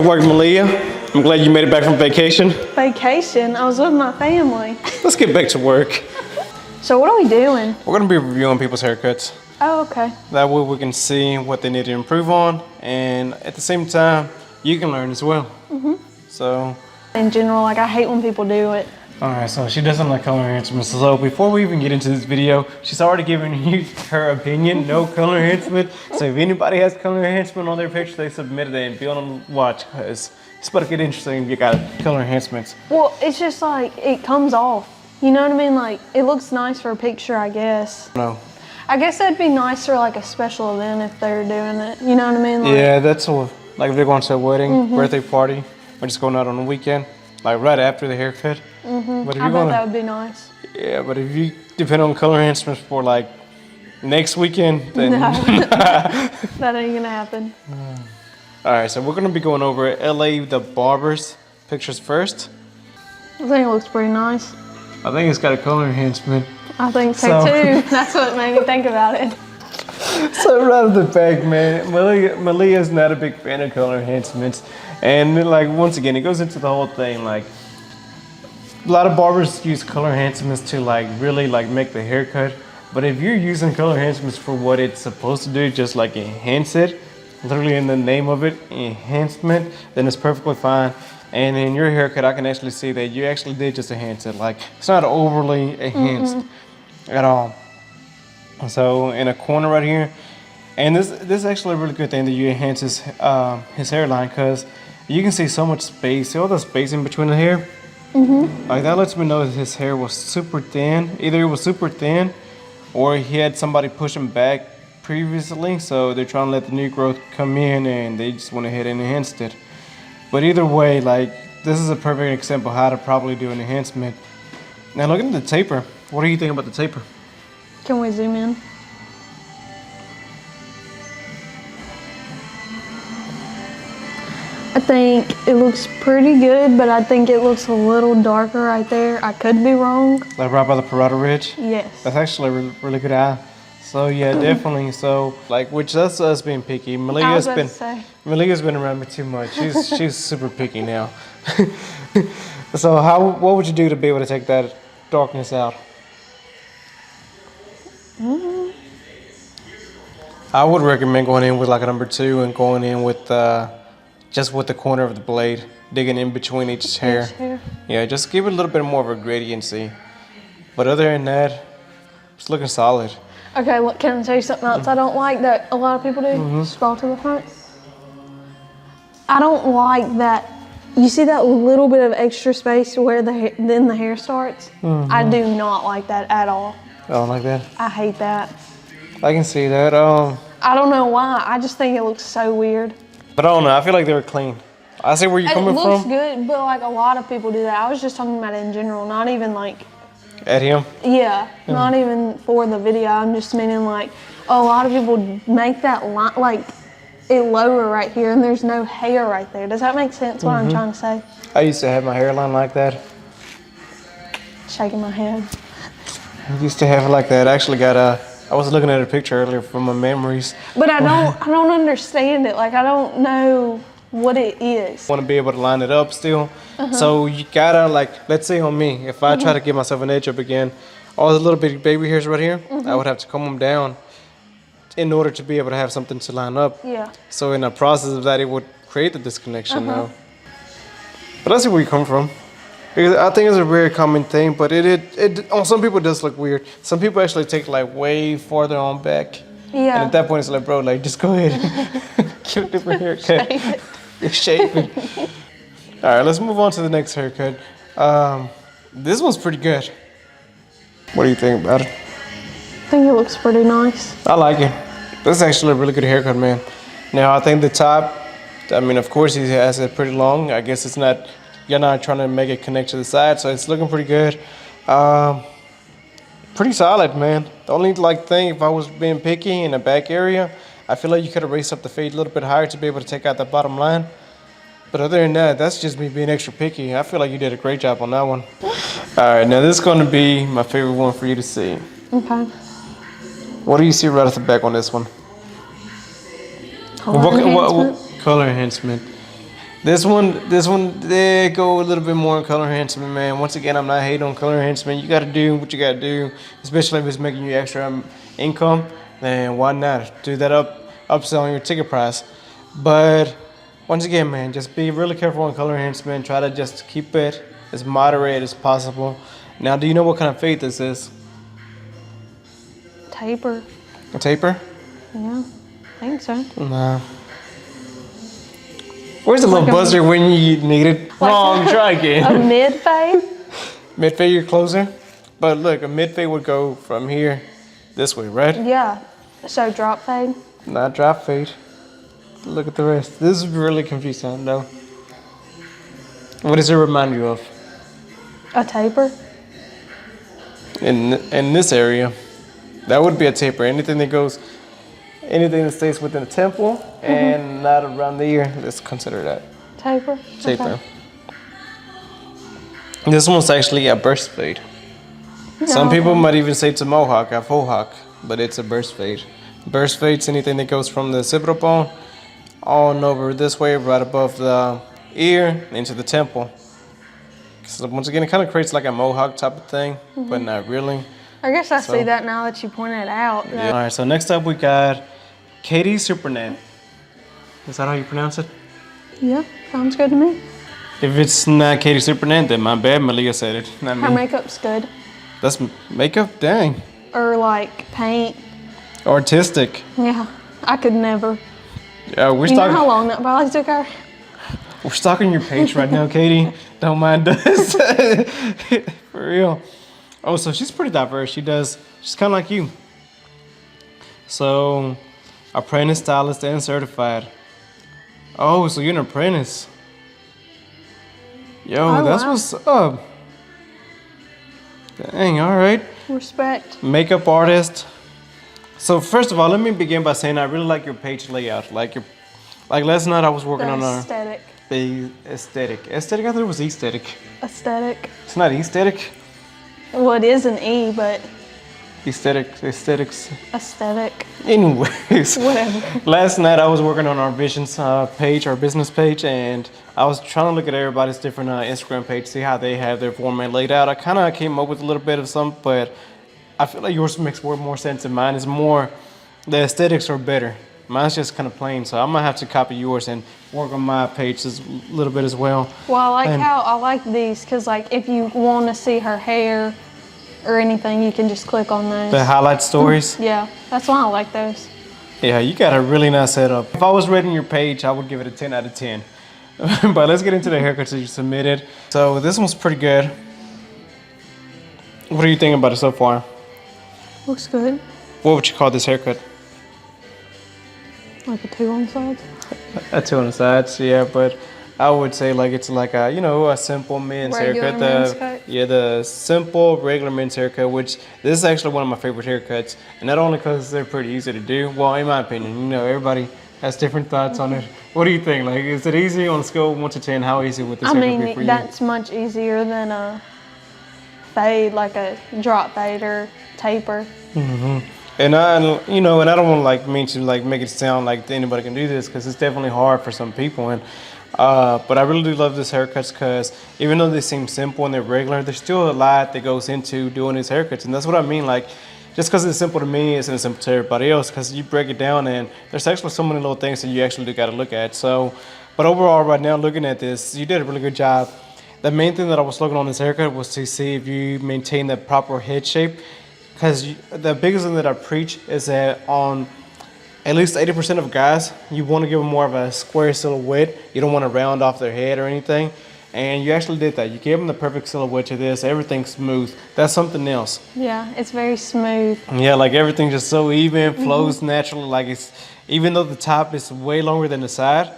work, Malia. I'm glad you made it back from vacation. Vacation? I was with my family. Let's get back to work. So what are we doing? We're gonna be reviewing people's haircuts. Oh, okay. That way we can see what they need to improve on, and at the same time, you can learn as well. So. In general, like I hate when people do it. Alright, so she doesn't like color enhancements. So before we even get into this video, she's already given you her opinion, no color enhancement. So if anybody has color enhancement on their picture, they submitted it and be on the watch, because it's about to get interesting if you got color enhancements. Well, it's just like, it comes off. You know what I mean? Like, it looks nice for a picture, I guess. No. I guess that'd be nice for like a special event if they're doing it. You know what I mean? Like, Yeah, that's all. Like if they're going to a wedding, birthday party, or just going out on the weekend, like right after the haircut. But if I bet that would be nice. Yeah, but if you depend on color enhancements for like next weekend, then No. That ain't gonna happen. All right, so we're gonna be going over LA the barbers pictures first. I think it looks pretty nice. I think it's got a color enhancement. I think so too. That's what made me think about it. So right off the back, man, Malia's not a big fan of color enhancements, and like once again, it goes into the whole thing. Like a lot of barbers use color enhancements to like really like make the haircut, but if you're using color enhancements for what it's supposed to do, just like enhance it, literally in the name of it, enhancement, then it's perfectly fine. And in your haircut, I can actually see that you actually did just enhance it. Like it's not overly enhanced at all. So in a corner right here, and this is actually a really good thing that you enhance his hairline, because you can see so much space. See all the space in between the hair? Like that lets me know that his hair was super thin. Either it was super thin, or he had somebody push him back previously, so they're trying to let the new growth come in, and they just went ahead and enhanced it. But either way, like this is a perfect example of how to probably do an enhancement. Now look at the taper. What do you think about the taper? Can we zoom in? I think it looks pretty good, but I think it looks a little darker right there. I could be wrong. Like right by the parotid ridge? Yes. That's actually a really good eye. So yeah, definitely. So like, which that's us being picky. Malia's been around me too much. She's super picky now. So what would you do to be able to take that darkness out? I would recommend going in with like a number 2 and going in with just with the corner of the blade, digging in between each hair. Yeah, just give it a little bit more of a gradiency. But other than that, it's looking solid. Okay, look, can I tell you something else I don't like that a lot of people do? Scroll to the front. I don't like that. You see that little bit of extra space where then the hair starts? I do not like that at all. I don't like that. I hate that. I can see that. I don't know why. I just think it looks so weird. But I don't know. I feel like they were clean. I see where you're coming from. It looks good, but like a lot of people do that. I was just talking about it in general, not even like... At him? Yeah, not even for the video. I'm just meaning like a lot of people make that line, like it lower right here and there's no hair right there. Does that make sense what I'm trying to say? I used to have my hairline like that. Shaking my head. I used to have it like that. I actually got I was looking at a picture earlier from my memories. But I don't understand it. Like I don't know what it is. Want to be able to line it up still. So you gotta, like, let's say on me, if I try to give myself an edge up again, all the little bitty baby hairs right here, I would have to comb them down in order to be able to have something to line up. Yeah. So in the process of that, it would create the disconnection now. But I see where you come from. Because I think it's a very common thing, but it on some people it does look weird. Some people actually take like way farther on back. Yeah. And at that point it's like, bro, like just go ahead. Give a different haircut. Shave it. All right, let's move on to the next haircut. This one's pretty good. What do you think about it? I think it looks pretty nice. I like it. This is actually a really good haircut, man. Now, I think the top, I mean, of course, he has it pretty long. I guess it's not, you're not trying to make it connect to the side, so it's looking pretty good. Pretty solid, man. The only like thing, if I was being picky in the back area, I feel like you could have raised up the fade a little bit higher to be able to take out the bottom line. But other than that, that's just me being extra picky. I feel like you did a great job on that one. All right, now this is going to be my favorite one for you to see. Okay. What do you see right off the back on this one? Color enhancement. Color enhancement. This one, they go a little bit more in color enhancement, man. Once again, I'm not hating on color enhancement. You got to do what you got to do, especially if it's making you extra income. Then why not do that upselling your ticket price? But once again, man, just be really careful on color enhancement. Try to just keep it as moderate as possible. Now, do you know what kind of fade this is? Taper. A taper? Yeah, I think so. Nah. Where's the little buzzer when you need it? Wrong, try A again. mid fade. Mid fade, your closer. But look, a mid fade would go from here this way, right? Yeah. So drop fade. Not drop fade. Look at the rest. This is really confusing, though. What does it remind you of? A taper. In this area, that would be a taper. Anything that stays within the temple and not around the ear, let's consider that Taper. taper. Okay. This one's actually a burst fade. Some people might even say it's a mohawk, a faux hawk, but it's a burst fade. Burst fade's anything that goes from the occipital bone on over this way, right above the ear, into the temple. So once again, it kind of creates like a mohawk type of thing, but not really. I guess I see that now that you pointed it out. Yeah. All right, so next up we got Katie Supernet. Is that how you pronounce it? Yeah, sounds good to me. If it's not Katie Supernet, then my bad, Malia said it, not Her me. makeup's good. That's makeup? Dang. Or like paint. Artistic. Yeah, I could never. Yeah, we're You know how stalking, long that probably took her? we're stalking your page right now, Katie. Don't mind us. For real. Oh, so she's pretty diverse. She's kind of like you. So, apprentice stylist and certified. Oh, so you're an apprentice. Yo, Oh, that's wow. what's up. Dang, all right. Respect. Makeup artist. So first of all, let me begin by saying I really like your page layout. Like last night I was working The on aesthetic. the aesthetic. Aesthetic, I thought it was aesthetic. Aesthetic. It's not aesthetic. Well, it is an E, but Aesthetics. aesthetic. Anyways, Whatever. last night I was working on our visions page, our business page, and I was trying to look at everybody's different Instagram page, see how they have their format laid out. I kind of came up with a little bit of some, but I feel like yours makes more sense than mine. It's more, the aesthetics are better. Mine's just kind of plain, so I'm gonna have to copy yours and work on my page a little bit as well. Well, I like And- how I like these because, like, if you want to see her hair or anything, you can just click on those. The highlight stories. Yeah, that's why I like those. Yeah, you got a really nice setup. If I was rating your page, I would give it a 10 out of 10. But let's get into the haircuts that you submitted. So this one's pretty good. What are you thinking about it so far? Looks good. What would you call this haircut? Like a 2 on sides. A 2 on the sides, yeah, but I would say like it's like a, a simple men's Regular haircut. men's cut? Yeah, the simple regular men's haircut, which this is actually one of my favorite haircuts. And not only because they're pretty easy to do, well, in my opinion, everybody has different thoughts on it. What do you think? Like, is it easy on a scale of 1 to 10? How easy would this I haircut be mean, for you? that's much easier than a fade, like a drop fade or taper. And I don't want to mean to make it sound like anybody can do this, because it's definitely hard for some people. And but I really do love this haircuts because even though they seem simple and they're regular, there's still a lot that goes into doing these haircuts, and that's what I mean. Like, just because it's simple to me isn't simple to everybody else, because you break it down and there's actually so many little things that you actually do got to look at. So, but overall, right now looking at this, you did a really good job. The main thing that I was looking on this haircut was to see if you maintain the proper head shape. Because the biggest thing that I preach is that on at least 80% of guys, you want to give them more of a square silhouette. You don't want to round off their head or anything. And you actually did that. You gave them the perfect silhouette to this. Everything's smooth. That's something else. Yeah, it's very smooth. Yeah, like everything's just so even, flows naturally. Like it's, even though the top is way longer than the side,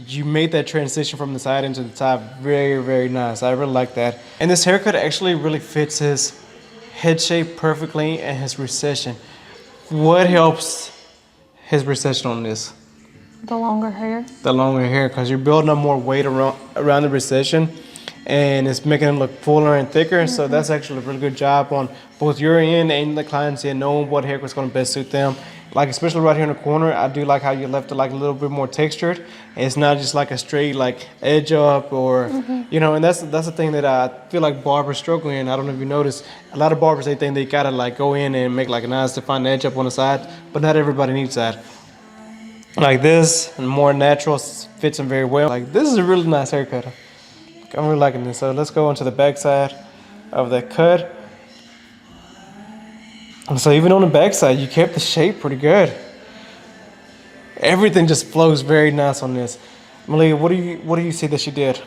you made that transition from the side into the top very, very nice. I really like that. And this haircut actually really fits his head shape perfectly and his recession. What helps his recession on this? The longer hair. The longer hair, because you're building up more weight around the recession, and it's making it look fuller and thicker. So that's actually a really good job on both your end and the client's end, knowing what haircut's going to best suit them Like especially right here in the corner, I do like how you left it like a little bit more textured. It's not just like a straight like edge up or you know. And that's the thing that I feel like barbers struggle in. I don't know if you noticed. A lot of barbers they think they gotta like go in and make like a nice defined edge up on the side, but not everybody needs that. Like this and more natural fits them very well. Like this is a really nice haircut. I'm really liking this. So let's go onto the back side of that cut. And so even on the back side, you kept the shape pretty good. Everything just flows very nice on this. Malia, what do you see that she did?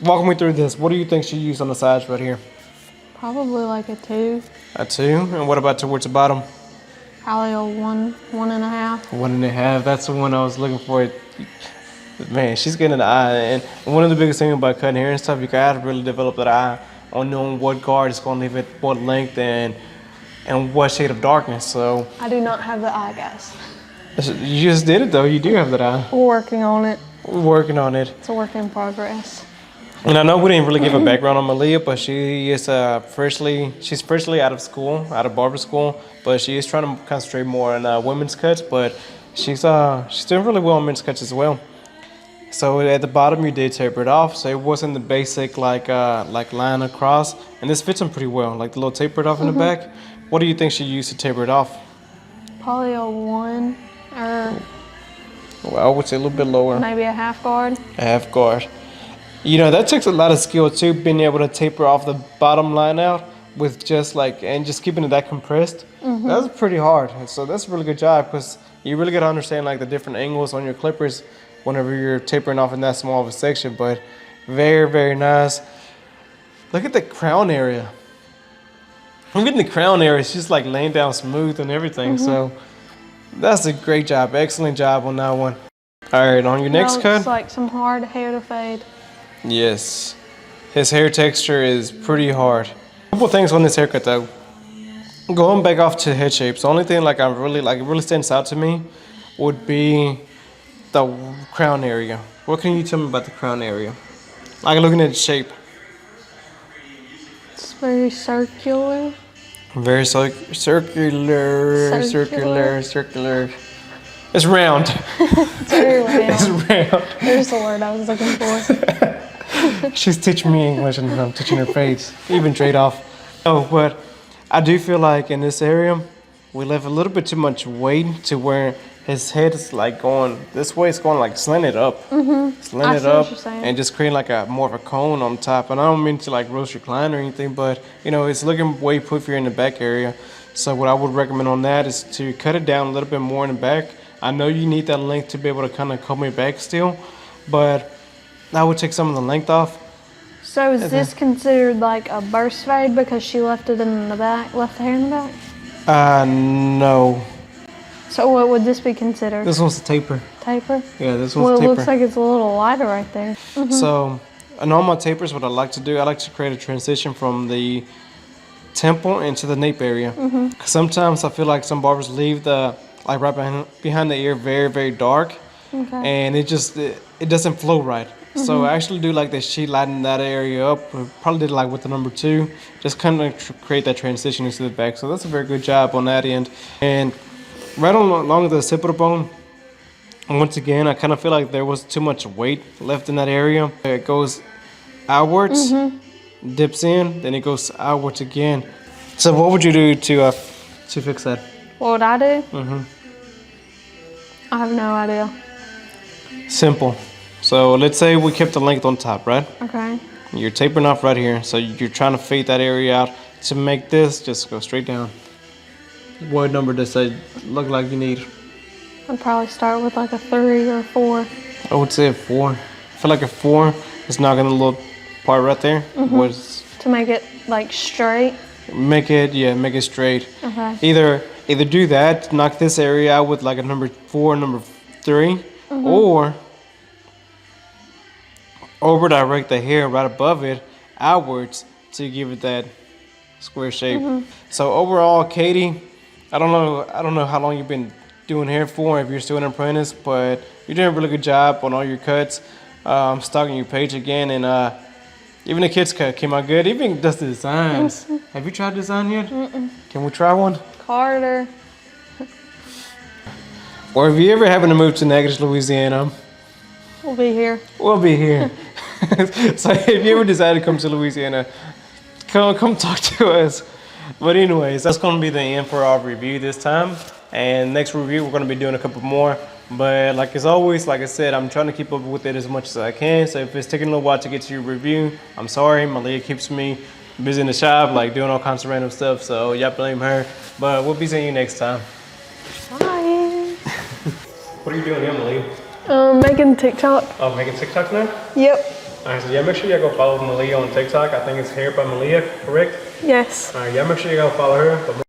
Walk me through this. What do you think she used on the sides right here? Probably like a 2. A 2. And what about towards the bottom? Probably a 1, 1.5. 1.5. That's the one I was looking for. Man, she's getting the eye. And one of the biggest things about cutting hair and stuff, you gotta really develop that eye on knowing what guard is gonna leave it, what length and what shade of darkness. So I do not have the eye, guys. you just did it though. You do have that eye. We're working on it. We're working on it. It's a work in progress. And I know we didn't really give a background on Malia, but she is she's freshly out of school, out of barber school, but she is trying to concentrate more on women's cuts, but she's doing really well on men's cuts as well. So at the bottom you did taper it off, so it wasn't the basic like line across, and this fits them pretty well, like the little taper it off in the back. What do you think she used to taper it off? Probably a 1 or Well, I would say a little bit lower. maybe a half guard. A half guard. You know, that takes a lot of skill too, being able to taper off the bottom line out with just keeping it that compressed. That's pretty hard. So that's a really good job because you really got to understand like the different angles on your clippers whenever you're tapering off in that small of a section. But very, very nice. Look at the crown area. Look at the crown area. It's just like laying down smooth and everything. So that's a great job. Excellent job on that one. All right, on your next cut. It's like some hard hair to fade. Yes, his hair texture is pretty hard. A couple things on this haircut though. Going back off to head shapes, the only thing like really stands out to me would be the crown area. What can you tell me about the crown area? Like looking at the shape. It's very circular. Very circular. It's round. It's very round. It's round. There's the word I was looking for. She's teaching me English and I'm teaching her face, even trade off. Oh, but I do feel like in this area, we left a little bit too much weight to where his head is like going this way. It's going like slanted up, slanted up, and just creating like more of a cone on top. And I don't mean to like roast your client or anything, but you know, it's looking way poofier in the back area. So what I would recommend on that is to cut it down a little bit more in the back. I know you need that length to be able to kind of comb it back still, but I would take some of the length off. So is this considered like a burst fade because she left it in the back, left the hair in the back? No. So what would this be considered? This one's a taper. Taper? Yeah, this one's Well, a it taper. looks like it's a little lighter right there. So, on all my tapers, what I like to do, I like to create a transition from the temple into the nape area. 'Cause sometimes I feel like some barbers leave the like right behind the ear very, very dark, and it doesn't flow right. So I actually do like that she lightened that area up. Probably did like with the number 2, just kind of create that transition into the back. So that's a very good job on that end. And right along the occipital bone, once again, I kind of feel like there was too much weight left in that area. It goes outwards, dips in, then it goes outwards again. So what would you do to fix that? What would I do? I have no idea. Simple. So let's say we kept the length on top, right? Okay. You're tapering off right here. So you're trying to fade that area out. To make this, just go straight down. What number does that look like you need? I'd probably start with like a 3 or a 4. I would say a 4. I feel like a 4 is knocking the little part right there. Was To make it like straight. make it straight. Okay. Either do that, knock this area out with like a number 4, number 3, or over direct the hair right above it outwards to give it that square shape. So overall, Katie, I don't know how long you've been doing hair for, if you're still an apprentice, but you're doing a really good job on all your cuts. I'm stalking your page again, and even the kids cut came out good. Even just the designs. Have you tried design yet? Can we try one? Carter. or if you ever happen to move to Natchez, Louisiana, We'll be here. we'll be here. So if you ever decide to come to Louisiana, come talk to us. But anyways, that's going to be the end for our review this time. And next review, we're going to be doing a couple more. But like as always, like I said, I'm trying to keep up with it as much as I can. So if it's taking a little while to get to your review, I'm sorry. Malia keeps me busy in the shop, like doing all kinds of random stuff. So y'all blame her. But we'll be seeing you next time. Bye. What are you doing here, Malia? Making TikTok. Oh, making TikTok now? Yep. All right, so yeah, make sure y'all go follow Malia on TikTok. I think it's Hair by Malia, correct? Yes. All right, yeah, make sure you go follow her. But